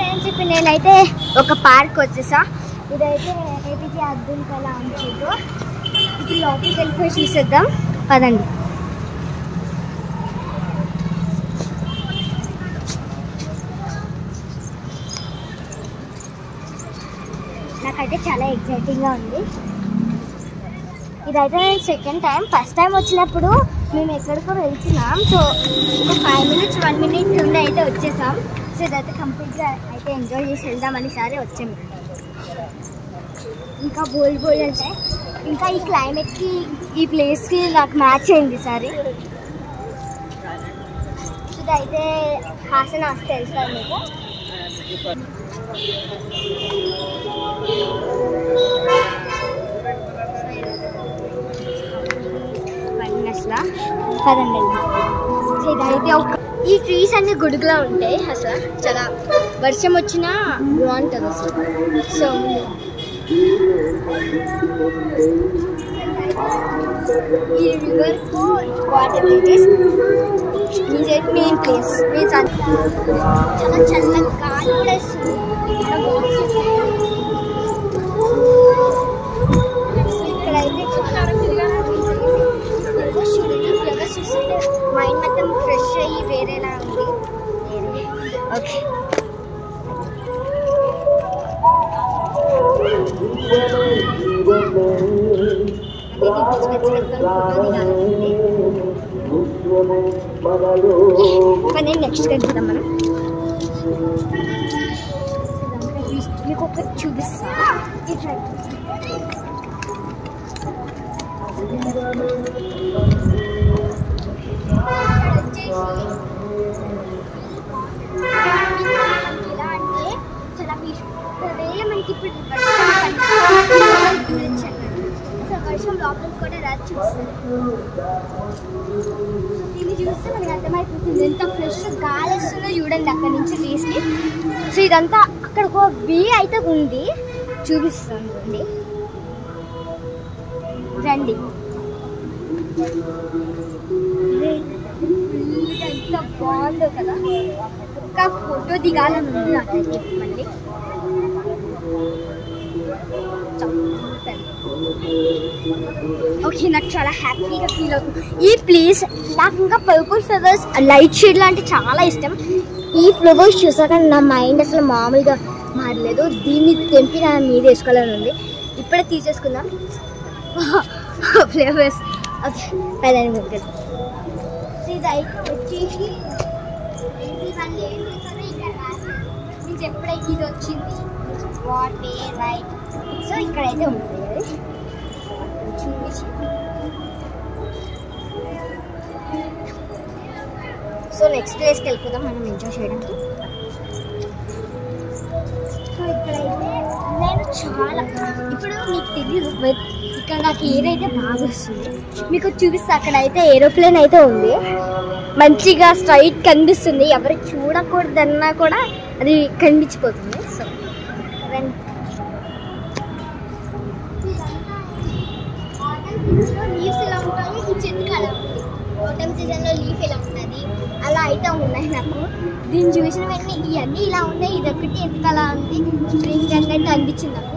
Friends ఇప్పుడు నేనైతే ఒక పార్క్ వచ్చేసా. ఇదైతే ఏపీజే అబ్దుల్ కలాం చెట్టు. ఇప్పుడు లోపలికి వెళ్ళిపోయి చూసేద్దాం పదండి. నాకైతే చాలా ఎగ్జైటింగ్గా ఉంది. ఇదైతే నేను సెకండ్ టైం. ఫస్ట్ టైం వచ్చినప్పుడు మేము ఎక్కడికో వెళ్తున్నాం. సో ఒక 5 minutes 1 minute నుండి అయితే వచ్చేసాం. సో ఇదైతే కంప్లీట్గా అయితే ఎంజాయ్ చేసి వెళ్దామని సరే వచ్చాము. ఇంకా బోల్డ్ అంటే ఇంకా ఈ క్లైమేట్కి ఈ ప్లేస్కి నాకు మ్యాచ్ అయింది ఈసారి. సో ఇదైతే హాసన వస్తే తెలుసు మీకు. అసలు కదండి. సో ఇదైతే ఒక ఈ ట్రీస్ అన్ని గొడుగులా ఉంటాయి. అసలు చాలా వర్షం వచ్చినా బాగుంటుంది అసలు. సో ఈ రివర్కు వాటర్ మెయిన్ ప్లేస్ మీన్స్ చాలా చల్లగా గాలి కూడా వస్తుంది. ఇక్కడైతే ఫ్లవర్స్ చూస్తుంటే మైండ్ మొత్తం ఫ్రెష్ అయ్యి వేరేలా ఉంది. ఓకే నేను నెక్స్ట్ వెళ్తాం. మనం మీకు ఒకటి చూపిస్తా. ఎలా అంటే చాలా ఒకవేళ మనకి ఇప్పుడు వర్షం లోపలికి కూడా రాదు చూస్తుంది. దీన్ని చూస్తే మనకి అర్థమైపోతుంది ఎంత ఫ్రెష్ గాలి వస్తుందో చూడండి అక్కడి నుంచి తీసి. సో ఇదంతా అక్కడ ఒక బీ అయితే ఉంది చూపిస్తుంది రండి. ఎంత బాగుందో కదా. ఒక ఫోటో దిగాలని ఉంది నాకైతే మళ్ళీ. ఓకే నాకు చాలా హ్యాపీగా ఫీల్ అవుతుంది. ఈ ప్లేస్ నాకు ఇంకా పర్పుల్ ఫ్లవర్స్ లైట్ షేడ్ లాంటి చాలా ఇష్టం. ఈ ఫ్లవర్స్ చూసాక నా మైండ్ అసలు మామూలుగా మారలేదు. దీన్ని తెంపి నా మీద వేసుకోవాలని ఉంది. ఇప్పుడే తీసేసుకుందాం ఫ్లేవర్స్. ఓకే పదండి ముగ్గురు. ఇది వచ్చేసి వాళ్ళు ఏం చేస్తారో ఇక్కడ మీకు ఎప్పుడైతే ఇది వచ్చింది వాటే రైట్. సో ఇక్కడైతే ఉంటుంది చూపించి. సో నెక్స్ట్ ప్లేస్కి వెళ్ళిపోదాం మనం ఎంజాయ్ చేయడానికి. సో ఇక్కడైతే నేను చాలా ఇప్పుడు మీకు తెలియదు ఇక్కడ నాకు ఎయిర్ అయితే బాగా వస్తుంది. మీకు చూపిస్తే అక్కడైతే ఏరోప్లేన్ అయితే ఉంది. మంచిగా స్ట్రైట్ కనిపిస్తుంది. ఎవరు చూడకూడదన్నా కూడా అది కనిపించిపోతుంది. సో లీవ్స్ ఎలా ఉంటాయి ఈ చెట్టుకి అలా ఉంది. ఆటమ్ సీజన్లో లీఫ్ ఎలా ఉంటుంది అలా అయితే ఉన్నాయి నాకు. దీన్ని చూసిన వెంటనే ఇవన్నీ ఇలా ఉన్నాయి, ఇదొక్కటి ఎందుకు అలా ఉంది స్ప్రింగ్ అన్నట్టు అనిపించింది నాకు.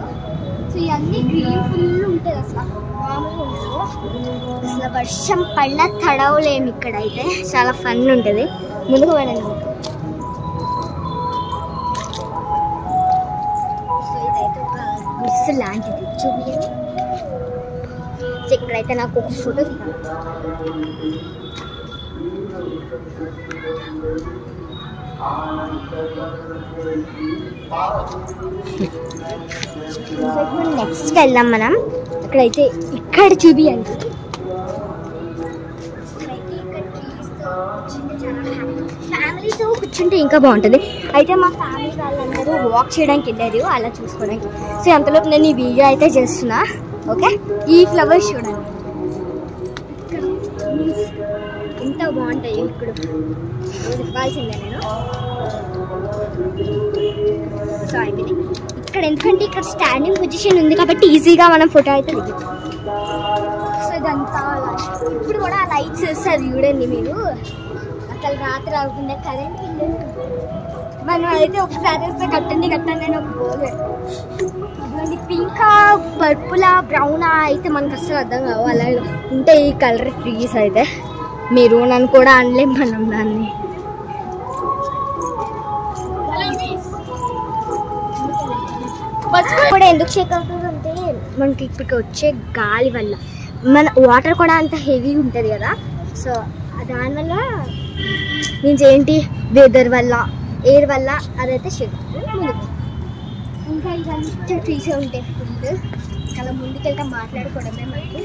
సో ఇవన్నీ గ్రీన్ ఫుల్ ఉంటుంది అసలు మామూలుగా ఉండదు. అసలు వర్షం పళ్ళ తడవలేము ఇక్కడైతే. చాలా ఫన్ ఉంటుంది. ముందుకు వెళ్ళండి. సో ఇదైతే ఒక గుడిసె లాంటిది చూపించండి. సో ఇక్కడైతే నాకు ఒక ఫోటో దిగాలి. నెక్స్ట్కి వెళ్దాం మనం. ఇక్కడైతే ఇక్కడ చూపియండి. ఫ్యామిలీతో కూర్చుంటే ఇంకా బాగుంటుంది. అయితే మా ఫ్యామిలీ వాళ్ళందరూ వాక్ చేయడానికి వెళ్ళారు అలా చూసుకోవడానికి. సో అంతలోపు నేను ఈ వీడియో అయితే చేస్తున్నా. ఓకే ఈ ఫ్లవర్స్ చూడండి ఎంత బాగుంటాయి. ఇప్పుడు ఇవ్వాల్సిందే నేను. సో అయిపోయింది ఇక్కడ. ఎందుకంటే ఇక్కడ స్టాండింగ్ పొజిషన్ ఉంది కాబట్టి ఈజీగా మనం ఫోటో అయితే దిగచ్చు. సో ఇదంతా ఇప్పుడు కూడా ఆ లైట్స్ వేస్తారు చూడండి మీరు. అసలు రాత్రి అవుతుండే కరెంట్ మనం అయితే ఒకసారి వేస్తే కట్టండి నేను పోలే. ఇటువంటి పింకా పర్పులా బ్రౌనా అయితే మనకు అసలు అర్థం కావు. అలా ఉంటాయి ఈ కలర్ ట్రీస్ అయితే. మెరూన్ అని కూడా అనలేం మనం దాన్ని. కూడా ఎందుకు షేక్ అవుతుందంటే మనకి ఇప్పటికి వచ్చే గాలి వల్ల. మన వాటర్ కూడా అంత హెవీ ఉంటుంది కదా, సో దానివల్ల మీన్స్ ఏంటి వెదర్ వల్ల ఎయిర్ వల్ల అదైతే షేక్ అవుతుంది. ఇంకా ఇదంతా ట్రీసే ఉంటాయి ఫుల్. అలా ముందుకెళ్తే మాట్లాడుకోవడమే మనకి.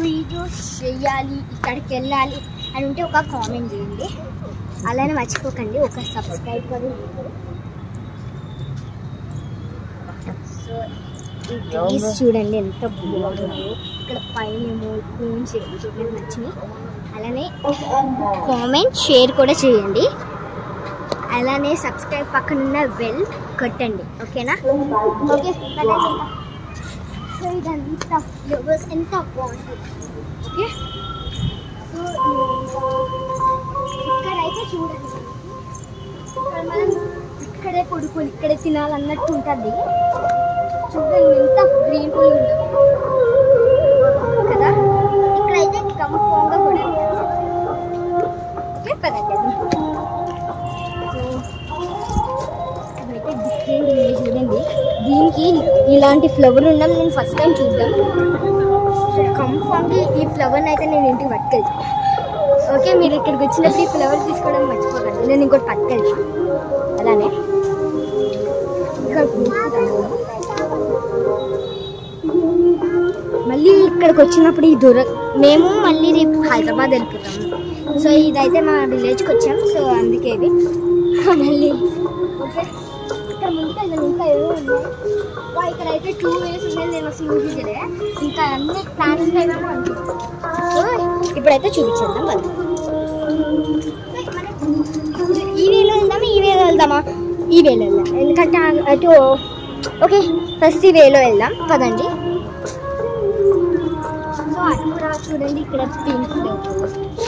వీడియోస్ చేయాలి, ఇక్కడికి వెళ్ళాలి అని ఉంటే ఒక కామెంట్ చేయండి. అలానే మర్చిపోకండి ఒక సబ్స్క్రైబ్ కూడా. సో ఈ ట్రీస్ చూడండి ఎంత బాగుందో. ఇక్కడ పైన కోన్స్ చూడండి నచ్చినాయి. అలానే కామెంట్ షేర్ కూడా చేయండి. అలానే సబ్స్క్రైబ్ పక్కనున్న బెల్ కొట్టండి. ఓకేనా? ఓకే. సో ఇదంతా ఫ్లవర్స్ ఎంత బాగుంటుంది. ఓకే. సో ఇక్కడైతే చూడండి, ఇక్కడ మనం ఇక్కడే కొడుకోవాలి, ఇక్కడే తినాలన్నట్టు ఉంటుంది. చూడండి ఎంత గ్రీన్ ఫుల్ ఉందో కదా. ఇక్కడైతే కంఫర్ట్గా కూడా ఓకే కదండి. ఇక్కడైతే డిఫరెంట్ ఉంది చూడండి. దీనికి ఇలాంటి ఫ్లవర్ ఉండడం నేను ఫస్ట్ టైం చూద్దాం. సో కంఫర్ట్గా ఈ ఫ్లవర్ని అయితే నేను ఇంటికి పట్టుకెళ్తాను. ఓకే, మీరు ఇక్కడికి వచ్చినప్పుడు ఈ ఫ్లవర్ తీసుకోవడం మర్చిపోకండి. నేను ఇంకోటి పట్టుకెళ్తాను. అలానే మళ్ళీ ఇక్కడికి వచ్చినప్పుడు ఈ మేము మళ్ళీ రేపు హైదరాబాద్ వెళ్ళిపోతాము. సో ఇదైతే మా విలేజ్కి వచ్చాము. సో అందుకే ఇది మళ్ళీ ఓకే. ఇక్కడ ముందుకు ఇంకా ఏమో ఉన్నాయి. ఇక్కడైతే 2 ways ఉన్నాయి. నేను అసలు ఊహించలే. ఇంకా అన్ని ప్లాన్స్ ఏమేమో అనుకుంటాను. సో ఇప్పుడైతే చూపించేద్దాం వాళ్ళు. ఈ వేలో వెళ్దామా ఈ వేలో వెళ్దామా? ఈ వేలో వెళ్దాం, ఎందుకంటే అటు ఓకే ఫస్ట్ ఈ వేలో వెళ్దాం పదండి. సో అటు కూడా చూడండి, ఇక్కడ పింక్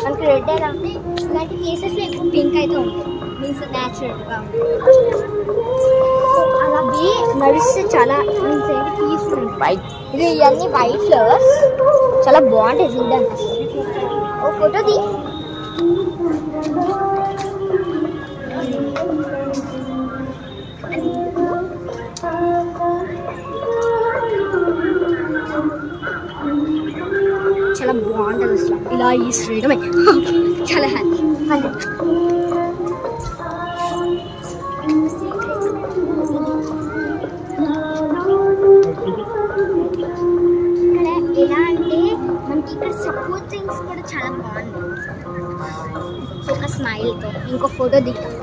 మనకి రెడ్ ఎలా ఉంది. ఇలాంటి ప్లేసెస్లో ఎక్కువ పింక్ అయితే ఉంటుంది, మీన్స్ న్యాచురల్గా ఉంటుంది. అలా నడిస్తే చాలా మీన్స్ ఏంటి పీస్ఫుల్ ఉంటుంది. ఇది ఇవన్నీ వైట్ ఫ్లవర్స్ చాలా బాగుంటాయి చూడడానికి. ఓ ఫోటో తీ. చాలా బాగుంటుంది అసలు ఇలా ఈ శ్రీడమే చాలా హ్యాపీ. ఇక్కడ ఎలా అంటే మనకి ఇక్కడ సపోర్ట్ థింగ్స్ కూడా చాలా బాగుంది. సో ఒక స్మైల్తో ఇంకో ఫోటో దిగుతాం.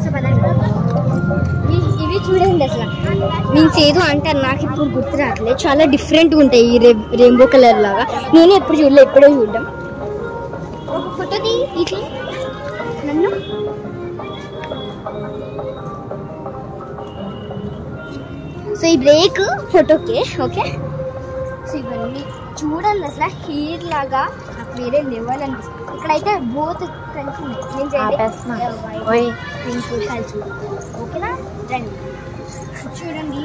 సో పదండి. ఇవి చూడండి అసలు మీన్స్ ఏదో అంటారు, నాకు ఇప్పుడు గుర్తు రావట్లేదు. చాలా డిఫరెంట్గా ఉంటాయి ఈ రెయిన్బో కలర్ లాగా. నేను ఎప్పుడు చూడలే, ఎప్పుడో చూడడం. ఒక ఫోటో ఇది నన్ను. సో ఈ బ్రేక్ ఫోటోకే ఓకే. సో ఇవన్నీ చూడండి అసలు హెయిర్ లాగా నాకు వేరే లెవెల్ అనిపిస్తుంది. ఇక్కడైతే బోత్ కలిసి ఉన్నాయి. పింక్ కలిసి ఓకేనా. రండి చూడండి